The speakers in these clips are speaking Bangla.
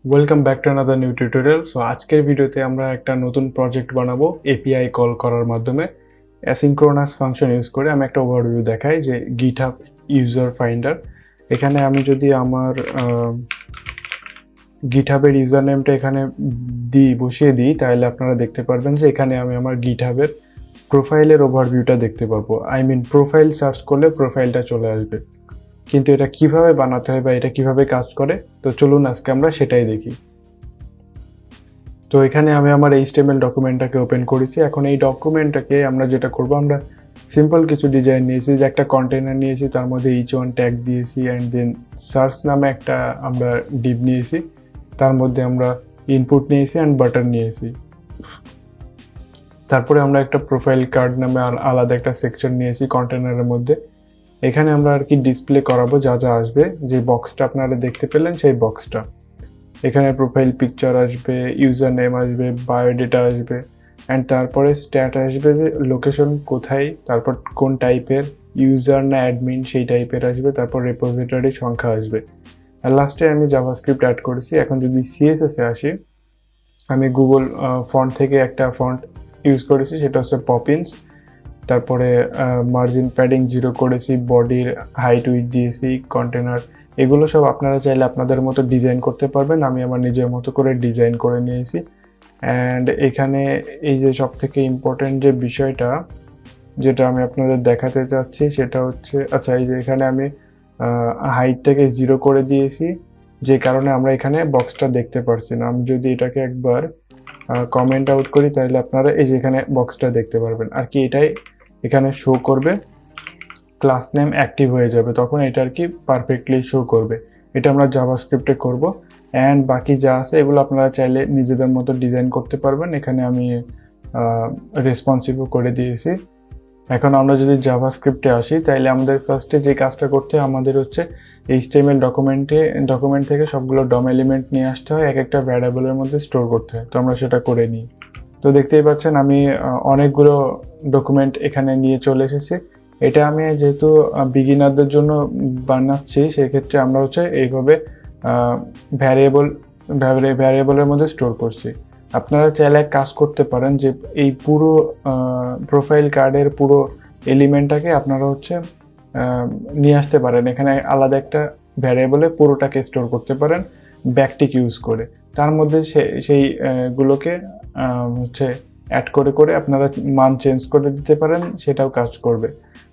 Welcome back to another new tutorial. So আজকের ভিডিওতে আমরা একটা নতুন প্রজেক্ট বানাবো এপিআই কল করার মাধ্যমে অ্যাসিনক্রোনাস ফাংশন ইউজ করে। আমি একটা ওভারভিউ দেখাই যে গিটহাব ইউজার ফাইন্ডার। এখানে আমি যদি আমার গিটহাবের ইউজার নেমটা এখানে বসিয়ে দিই, তাহলে আপনারা দেখতে পারবেন যে এখানে আমি আমার গিটহাবের প্রোফাইলের ওভারভিউটা দেখতে পারবো। প্রোফাইল সার্চ করলে প্রোফাইলটা চলে আসবে, কিন্তু এটা কিভাবে বানাতে হয় বা এটা কিভাবে কাজ করে, তো চলুন আজকে আমরা সেটাই দেখি। তো এখানে আমি আমার HTML ডকুমেন্টটাকে ওপেন করেছি। এখন এই ডকুমেন্টটাকে আমরা যেটা করব, আমরা সিম্পল কিছু ডিজাইন নিয়েছি, যে একটা কন্টেনার নিয়েছি, তার মধ্যে each1 ট্যাগ দিয়েছি, অ্যান্ড দেন সার্চ নামে একটা আমরা ডিভ নিয়েছি, তার মধ্যে আমরা ইনপুট নিয়েছি অ্যান্ড বাটন নিয়েছি। তারপরে আমরা একটা প্রোফাইল কার্ড নামে আলাদা একটা সেকশন নিয়েছি কন্টেনারের মধ্যে। এখানে আমরা আর কি ডিসপ্লে করাবো যা যা আসবে, যে বক্সটা আপনারা দেখতে পেলেন সেই বক্সটা। এখানে প্রোফাইল পিকচার আসবে, ইউজার নেম আসবে, বায়োডেটা আসবে, অ্যান্ড তারপরে স্ট্যাট আসবে, যে লোকেশন কোথায়, তারপর কোন টাইপের ইউজার না অ্যাডমিন সেই টাইপের আসবে, তারপর রেপোজিটরি সংখ্যা আসবে, আর লাস্টে আমি জাভাস্ক্রিপ্ট অ্যাড করেছি। এখন যদি CSS এ আসি, আমি গুগল ফন্ট থেকে একটা ফন্ট ইউজ করেছি, সেটা হচ্ছে পপিন্স। তারপরে মার্জিন প্যাডিং 0 করেছি, বডির হাইট উইথ দিয়েছি, কন্টেনার, এগুলো সব আপনারা চাইলে আপনাদের মতো ডিজাইন করতে পারবেন। আমি আমার নিজের মতো করে ডিজাইন করে নিয়েছি। অ্যান্ড এখানে এই যে সব থেকে ইম্পর্টেন্ট যে বিষয়টা যেটা আমি আপনাদের দেখাতে চাচ্ছি, সেটা হচ্ছে, আচ্ছা, এই যে এখানে আমি হাইট থেকে 0 করে দিয়েছি, যে কারণে আমরা এখানে বক্সটা দেখতে পারছি না। আমি যদি এটাকে একবার কমেন্ট আউট করি, তাহলে আপনারা এই যে এখানে বক্সটা দেখতে পারবেন আর কি, এটাই এখানে শো করবে, ক্লাস নেম অ্যাক্টিভ হয়ে যাবে, তখন এটা আর কি পারফেক্টলি শো করবে। এটা আমরা জাভাস্ক্রিপ্টে করব। অ্যান্ড বাকি যা আছে এগুলো আপনারা চাইলে নিজেদের মতো ডিজাইন করতে পারবেন। এখানে আমি রেসপন্সিভও করে দিয়েছি। এখন আমরা যদি জাভাস্ক্রিপ্টে আসি, তাইলে আমাদের ফার্স্টে যে কাজটা করতে হয়, আমাদের হচ্ছে HTML ডকুমেন্ট থেকে সবগুলো ডম এলিমেন্ট নিয়ে আসতে হয়, এক একটা ভ্যারিয়েবলের মধ্যে স্টোর করতে হয়। তো আমরা সেটা করে নিই। তো দেখতেই পাচ্ছেন আমি অনেকগুলো ডকুমেন্ট এখানে নিয়ে চলে এসেছি। এটা আমি যেহেতু বিগিনারদের জন্য বানাচ্ছি, সেক্ষেত্রে আমরা হচ্ছে এইভাবে ভ্যারিয়েবলের মধ্যে স্টোর করছি। আপনারা চাইলে কাজ করতে পারেন যে এই পুরো প্রোফাইল কার্ডের পুরো এলিমেন্টটাকে আপনারা হচ্ছে নিয়ে আসতে পারেন, এখানে আলাদা একটা ভ্যারিয়েবলে পুরোটাকে স্টোর করতে পারেন ব্যাকটিক ইউজ করে। তার মধ্যে সেইগুলোকে হচ্ছে অ্যাড করে করে আপনারা মান চেঞ্জ করে দিতে পারেন, সেটাও কাজ করবে।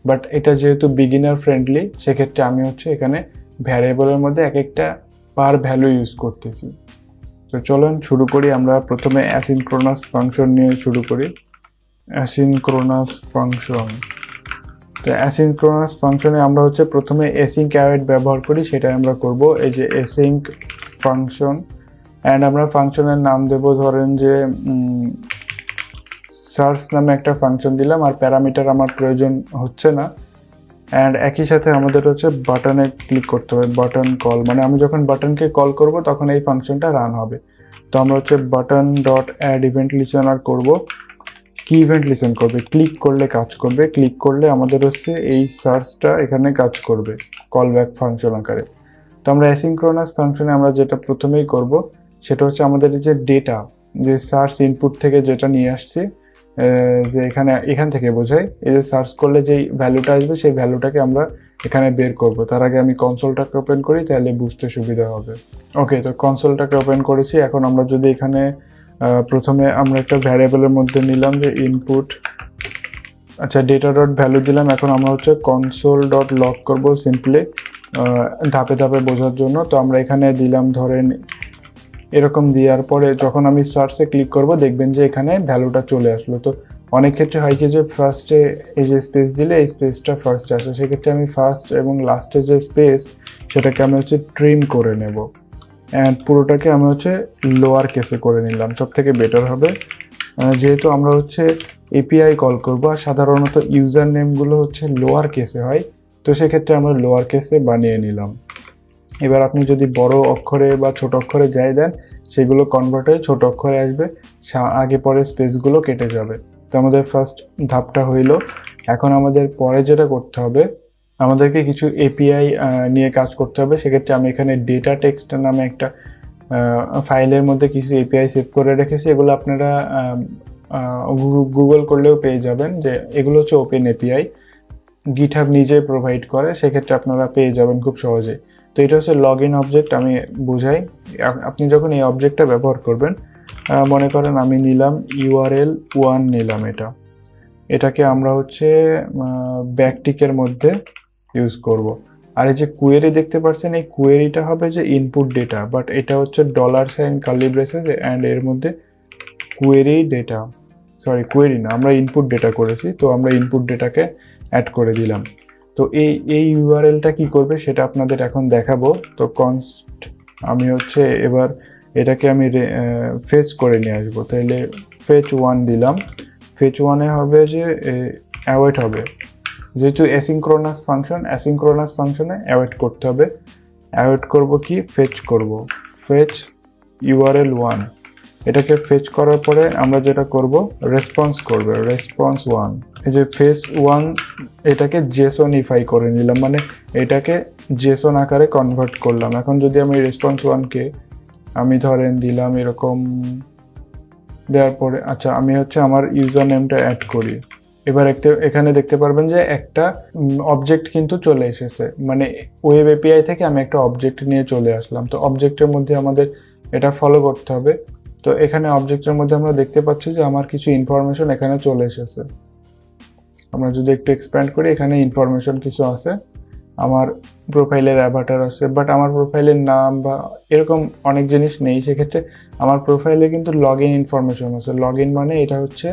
বাট এটা যেহেতু বিগিনার ফ্রেন্ডলি, সেক্ষেত্রে আমি হচ্ছে এখানে ভ্যারিয়েবলের মধ্যে এক একটা পার ভ্যালু ইউজ করতেছি। তো চলুন শুরু করি। আমরা প্রথমে অ্যাসিনক্রোনাস ফাংশন নিয়ে শুরু করি। Asynchronous function. তো অ্যাসিনক্রোনাস ফাংশনে আমরা হচ্ছে প্রথমে এসিঙ্ক অ্যাওয়েট ব্যবহার করি, সেটাই আমরা করব। এই যে এসিঙ্ক ফাংশন, অ্যান্ড আমরা ফাংশনের নাম দেব, ধরেন যে সার্চ নামে একটা ফাংশন দিলাম, আর প্যারামিটার আমার প্রয়োজন হচ্ছে না। অ্যান্ড একই সাথে আমাদের হচ্ছে বাটনে ক্লিক করতে হবে, বাটন কল, মানে আমি যখন বাটনকে কল করব তখন এই ফাংশনটা রান হবে। তো আমরা হচ্ছে button dot add event listener করব। কি ইভেন্ট লিসেন করবে? ক্লিক করলে কাজ করবে, ক্লিক করলে আমাদের হচ্ছে এই সার্চটা এখানে কাজ করবে কল ব্যাক ফাংশন আকারে। তো আমরা অ্যাসিনক্রোনাস ফাংশনে আমরা যেটা প্রথমেই করব, সেটা হচ্ছে আমাদের যে ডেটা, যে সার্চ ইনপুট থেকে যেটা নিয়ে আসছি, যে এখান থেকে বোঝাই, এই যে সার্চ করলে যেই ভ্যালুটা আসবে সেই ভ্যালুটাকে আমরা এখানে বের করব। তার আগে আমি কনসোলটাকে ওপেন করি, তাহলে বুঝতে সুবিধা হবে। ওকে, তো কনসোলটাকে ওপেন করেছি। এখন আমরা যদি এখানে প্রথমে আমরা একটা ভ্যারিয়েবলের মধ্যে নিলাম যে ইনপুট, আচ্ছা, ডেটা ডট ভ্যালু দিলাম। এখন আমরা হচ্ছে কনসোল ডট লগ করবো, সিম্পলি ধাপে ধাপে বোঝার জন্য। তো আমরা এখানে দিলাম, ধরেন এরকম দেওয়ার পরে যখন আমি সার্চে ক্লিক করব, দেখবেন যে এখানে ভ্যালুটা চলে আসলো। তো অনেক ক্ষেত্রে হয় কি, যে ফার্স্টে এই যে স্পেস দিলে এই স্পেসটা ফার্স্টে আসে, সেক্ষেত্রে আমি ফার্স্ট এবং লাস্টে যে স্পেস, সেটাকে আমি হচ্ছে ট্রিম করে নেব। অ্যান্ড পুরোটাকে আমি হচ্ছে লোয়ার কেসে করে নিলাম, সব থেকে বেটার হবে। যেহেতু আমরা হচ্ছে এপিআই কল করব, আর সাধারণত ইউজার নেমগুলো হচ্ছে লোয়ার কেসে হয়, তো সেক্ষেত্রে আমরা লোয়ার কেসে বানিয়ে নিলাম। এবার আপনি যদি বড় অক্ষরে বা ছোট অক্ষরে যাই দেন, সেগুলো কনভার্ট হয়ে ছোট অক্ষরে আসবে, আগে পরে স্পেসগুলো কেটে যাবে। তো আমাদের ফার্স্ট ধাপটা হইল। এখন আমাদের পরে যেটা করতে হবে, আমাদেরকে কিছু এপিআই নিয়ে কাজ করতে হবে। সেক্ষেত্রে আমি এখানে ডেটা টেক্সট নামে একটা ফাইলের মধ্যে কিছু এপিআই সেভ করে রেখেছি, এগুলো আপনারা গুগল করলেও পেয়ে যাবেন যে এগুলো হচ্ছে ওপেন এপিআই, গিটহাব নিজে প্রোভাইড করে, সেক্ষেত্রে আপনারা পেয়ে যাবেন খুব সহজে। তো এটা হচ্ছে লগ ইন অবজেক্ট, আমি বুঝাই। আপনি যখন এই অবজেক্টটা ব্যবহার করবেন, মনে করেন আমি নিলাম URL1 নিলাম, এটাকে আমরা হচ্ছে ব্যাকটিকের মধ্যে ইউজ করব। আর এই যে কোয়েরি দেখতে পাচ্ছেন, এই কোয়েরিটা হবে যে ইনপুট ডেটা, বাট এটা হচ্ছে $সাইন কার্লি ব্রেসেস অ্যান্ড এর মধ্যে কোয়েরি ডেটা, সরি কোয়েরি না, আমরা ইনপুট ডেটা করেছি, তো আমরা ইনপুট ডেটাকে অ্যাড করে দিলাম। তো এই ইউআরএলটা কি করবে সেটা আপনাদের এখন দেখাবো। তো কনস্ট আমি হচ্ছে এবার এটাকে আমি ফেচ করে নিয়ে আসবো, তাহলে fetch1 দিলাম। fetch1 এ হবে যে অ্যাওয়েট হবে, যেহেতু অ্যাসিঙ্ক্রোনাস ফাংশনে অ্যাওয়েট করতে হবে। অ্যাওয়েট করব কি, ফেচ করব, ফেচ URL1, এটাকে ফেচ করার পরে আমরা যেটা করব রেসপন্স করবে, রেসপন্স1। এই যে ফেচ1 এটাকে জেসনিফাই করে নিলাম, মানে এটাকে জেসন আকারে কনভার্ট করলাম। এখন যদি আমি রেসপন্স1কে আমি ধরেন দিলাম এরকম, দেওয়ার পরে আচ্ছা আমি হচ্ছে আমার ইউজার নেমটা অ্যাড করি। এবার এখানে দেখতে পারবেন যে একটা অবজেক্ট কিন্তু চলে এসেছে, মানে ওয়েব এপিআই থেকে আমি একটা অবজেক্ট নিয়ে চলে আসলাম। তো অবজেক্টের মধ্যে আমাদের এটা ফলো করতে হবে। তো এখানে অবজেক্টের মধ্যে আমরা দেখতে পাচ্ছি যে আমার কিছু ইনফরমেশন এখানে চলে এসেছে। আমরা যদি একটু এক্সপ্যান্ড করি, এখানে ইনফরমেশন কিছু আছে, আমার প্রোফাইলের অ্যাভাটার আছে, বাট আমার প্রোফাইলের নাম বা এরকম অনেক জিনিস নেই। সেক্ষেত্রে আমার প্রোফাইলে কিন্তু লগ ইন ইনফরমেশন আছে। লগ ইন মানে এটা হচ্ছে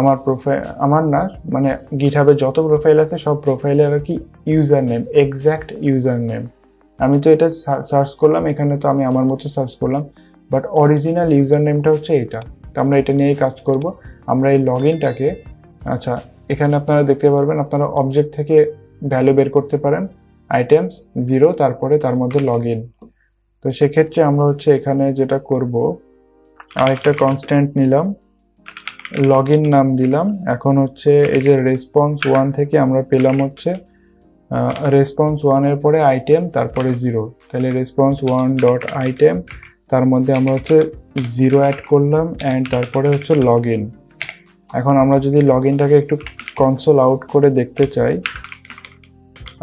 আমার প্রোফাইল, আমার না, মানে গিটহাবে যত প্রোফাইল আছে সব প্রোফাইলের আর কি user name, exact user name. আমি তো এটা সার্চ করলাম, এখানে তো আমি আমার মতো সার্চ করলাম, বাট অরিজিনাল ইউজার নেমটা হচ্ছে এটা। তো আমরা এটা নিয়েই কাজ করব। আমরা এই লগ ইনটাকে, আচ্ছা এখানে আপনারা দেখতে পারবেন, আপনারা অবজেক্ট থেকে ভ্যালু বের করতে পারেন, আইটেমস 0, তারপরে তার মধ্যে লগ ইন। তো সেক্ষেত্রে আমরা হচ্ছে এখানে যেটা করব, আরেকটা কনস্ট্যান্ট নিলাম, লগ ইন নাম দিলাম। এখন হচ্ছে এই যে রেসপন্স1 থেকে আমরা পেলাম হচ্ছে রেসপন্স1 এর পরে আইটেম, তারপরে 0, তাহলে response1.item, তার মধ্যে আমরা হচ্ছে 0 অ্যাড করলাম অ্যান্ড তারপরে হচ্ছে লগ ইন। এখন আমরা যদি লগ ইনটাকে একটু কনসোল আউট করে দেখতে চাই,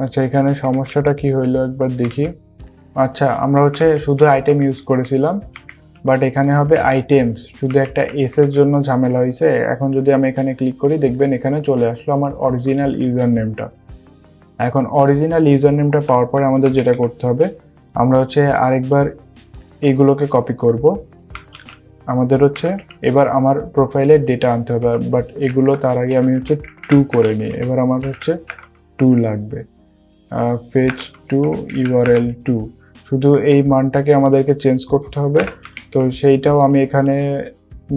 আচ্ছা এখানে সমস্যাটা কি হইলো একবার দেখি। আচ্ছা আমরা হচ্ছে শুধু আইটেম ইউজ করেছিলাম, বাট এখানে হবে আইটেমস, শুধু একটা এস এর জন্য ঝামেলা হয়েছে। এখন যদি আমি এখানে ক্লিক করি, দেখবেন এখানে চলে আসলো আমার অরিজিনাল ইউজার নেমটা। এখন অরিজিনাল ইউজার নেমটা পাওয়ার পরে আমাদের যেটা করতে হবে, আমরা হচ্ছে আরেকবার এইগুলোকে কপি করব। আমাদের হচ্ছে এবার আমার প্রোফাইলের ডেটা আনতে হবে, বাট এগুলো তার আগে আমি হচ্ছে 2 করে নিই। এবার আমার হচ্ছে 2 লাগবে, fetch2 URL2, শুধু এই মানটাকে আমাদেরকে চেঞ্জ করতে হবে। তো সেইটাও আমি এখানে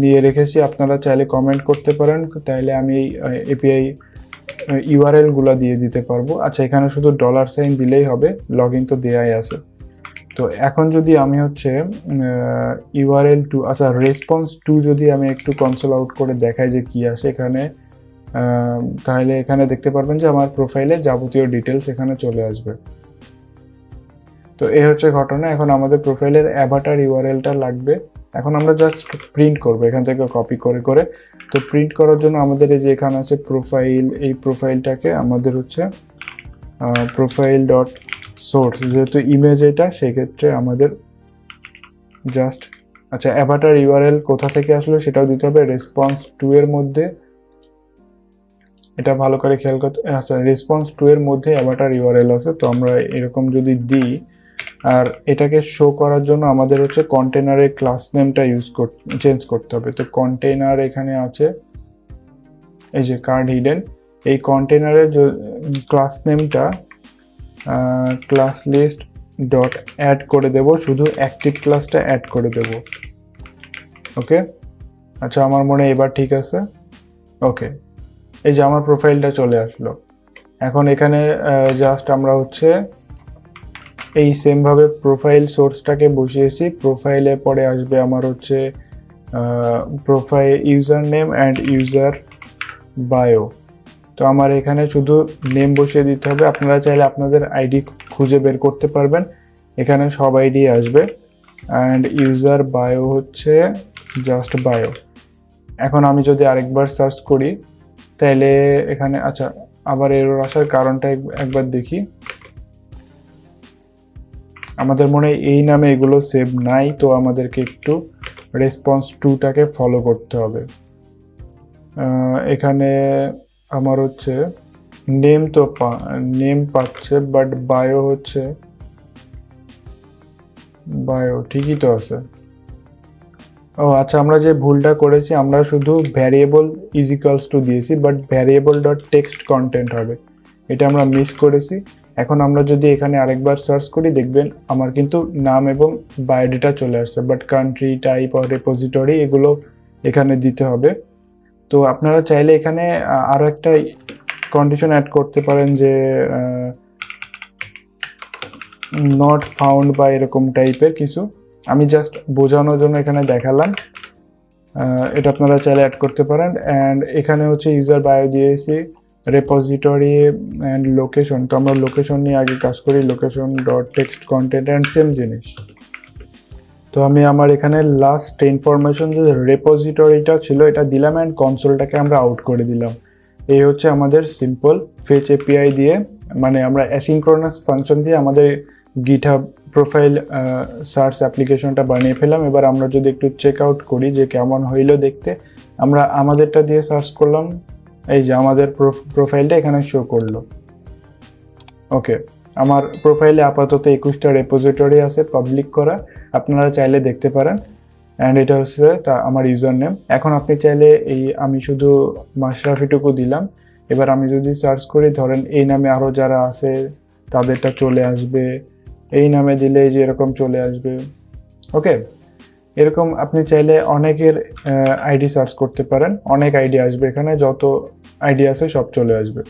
নিয়ে রেখেছি, আপনারা চাইলে কমেন্ট করতে পারেন, তাইলে আমি এপিআই ইউআরএল গুলা দিয়ে দিতে পারবো। আচ্ছা এখানে শুধু $সাইন দিলেই হবে, লগ ইন তো দেয়াই আছে। তো এখন যদি আমি হচ্ছে URL2, আচ্ছা রেসপন্স2 যদি আমি একটু কনসোল আউট করে দেখাই যে কি আসে এখানে, তাহলে এখানে দেখতে পারবেন যে আমার প্রোফাইলে যাবতীয় ডিটেলস এখানে চলে আসবে। তো এই হচ্ছে ঘটনা। এখন আমাদের প্রোফাইলের অ্যাভাটার ইউআরএলটা লাগবে। এখন আমরা জাস্ট প্রিন্ট করব এখান থেকে কপি করে করে। তো প্রিন্ট করার জন্য আমাদের এই যে এখানে আছে প্রোফাইল, এই প্রোফাইলটাকে আমাদের হচ্ছে প্রোফাইল ডট সোর্স, যেহেতু ইমেজ এটা, সেক্ষেত্রে আমাদের জাস্ট, আচ্ছা অ্যাভাটার ইউআরএল কোথা থেকে আসলো সেটাও দিতে হবে, রেসপন্স2 এর মধ্যে, এটা ভালো করে খেয়াল করতে। আচ্ছা রেসপন্স2 এর মধ্যে অ্যাভাটার ইউআরএল আছে, তো আমরা এরকম যদি দিই, আর এটাকে শো করার জন্য আমাদের হচ্ছে কন্টেনারের ক্লাস নেমটা চেঞ্জ করতে হবে। তো কন্টেনার এখানে আছে এই যে কার্ড হিডেন, এই কন্টেনারের ক্লাস নেমটা ক্লাস লিস্ট ডট অ্যাড করে দেব, শুধু অ্যাক্টিভ ক্লাসটা অ্যাড করে দেব। ওকে, আচ্ছা আমার মনে এবার ঠিক আছে। ওকে, এই যে আমার প্রোফাইলটা চলে আসলো। এখন এখানে জাস্ট আমরা হচ্ছে এই সেম ভাবে প্রোফাইল সোর্সটাকে বসিয়েছি। প্রোফাইলে পরে আসবে আমার হচ্ছে profile user name and user bio. তো আমার এখানে শুধু নেম বসিয়ে দিতে হবে। আপনারা চাইলে আপনাদের আইডি খুঁজে বের করতে পারবেন, এখানে সব আইডি আসবে। অ্যান্ড ইউজার বায়ো হচ্ছে জাস্ট বায়ো। এখন আমি যদি আরেকবার সার্চ করি তাহলে এখানে আচ্ছা আবার এরর আসার কারণটা একবার দেখি। আমাদের মনে হয় এই নামে এগুলো সেভ নাই, তো আমাদেরকে একটু রেসপন্স 2টাকে ফলো করতে হবে। এখানে আমার হচ্ছে নেম তো নেম পাচ্ছে, বাট বায়ো হচ্ছে বায়ো ঠিকই তো আছে। ও আচ্ছা, আমরা যে ভুলটা করেছি, আমরা শুধু ভ্যারিয়েবল ইজ ইকুয়ালস টু দিয়েছি, but variable dot text content হবে, এটা আমরা মিস করেছি। এখন আমরা যদি এখানে আরেকবার সার্চ করি দেখবেন আমার কিন্তু নাম এবং বায়োডেটা চলে আসছে, but country, type or repository এগুলো এখানে দিতে হবে। তো আপনারা চাইলে এখানে আরও একটা কন্ডিশন অ্যাড করতে পারেন যে নট ফাউন্ড বা এরকম টাইপের কিছু। আমি জাস্ট বোঝানোর জন্য এখানে দেখালাম, এটা আপনারা চাইলে অ্যাড করতে পারেন। অ্যান্ড এখানে হচ্ছে ইউজার বায়ো দিয়েছি, রেপোজিটরি অ্যান্ড লোকেশন। তো আমরা লোকেশন নিয়ে আগে কাজ করি, location dot text content and same জিনিস। তো আমি আমার এখানে লাস্ট ইনফরমেশন যে রেপোজিটরিটা ছিল এটা দিলাম, অ্যান্ড কনসোলটাকে আমরা আউট করে দিলাম। এই হচ্ছে আমাদের সিম্পল ফেচ এপিআই দিয়ে, মানে আমরা অ্যাসিনক্রোনাস ফাংশন দিয়ে আমাদের গিটহাব প্রোফাইল সার্চ অ্যাপ্লিকেশনটা বানিয়ে ফেলাম। এবার আমরা যদি একটু চেক আউট করি যে কেমন হইলো দেখতে, আমরা আমাদেরটা দিয়ে সার্চ করলাম, এই যে আমাদের প্রোফাইলটা এখানে শো করলো। ওকে, আমার প্রোফাইলে আপাতত 21টা রেপোজিটরি আছে পাবলিক করা, আপনারা চাইলে দেখতে পারেন। অ্যান্ড এটা হচ্ছে তা আমার ইউজার নেম। এখন আপনি চাইলে আমি শুধু মাশরাফিটুকু দিলাম। এবার আমি যদি সার্চ করি, ধরেন এই নামে আরও যারা আছে তাদেরটা চলে আসবে, এই নামে দিলে যে এরকম চলে আসবে। ওকে, এরকম আপনি চাইলে অনেকের আইডি সার্চ করতে পারেন, অনেক আইডি আসবে, এখানে যত আইডি আছে সব চলে আসবে।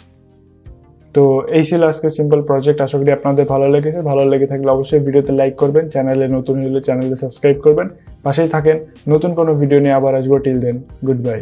তো এই ছিল আজকে সিম্পল প্রজেক্ট। আশা করি আপনাদের ভালো লেগেছে। ভালো লেগে থাকলে অবশ্যই ভিডিওতে লাইক করবেন, চ্যানেলে নতুন হলে চ্যানেলে সাবস্ক্রাইব করবেন, পাশেই থাকেন। নতুন কোনো ভিডিও নিয়ে আবার আসবো। Till then, good bye.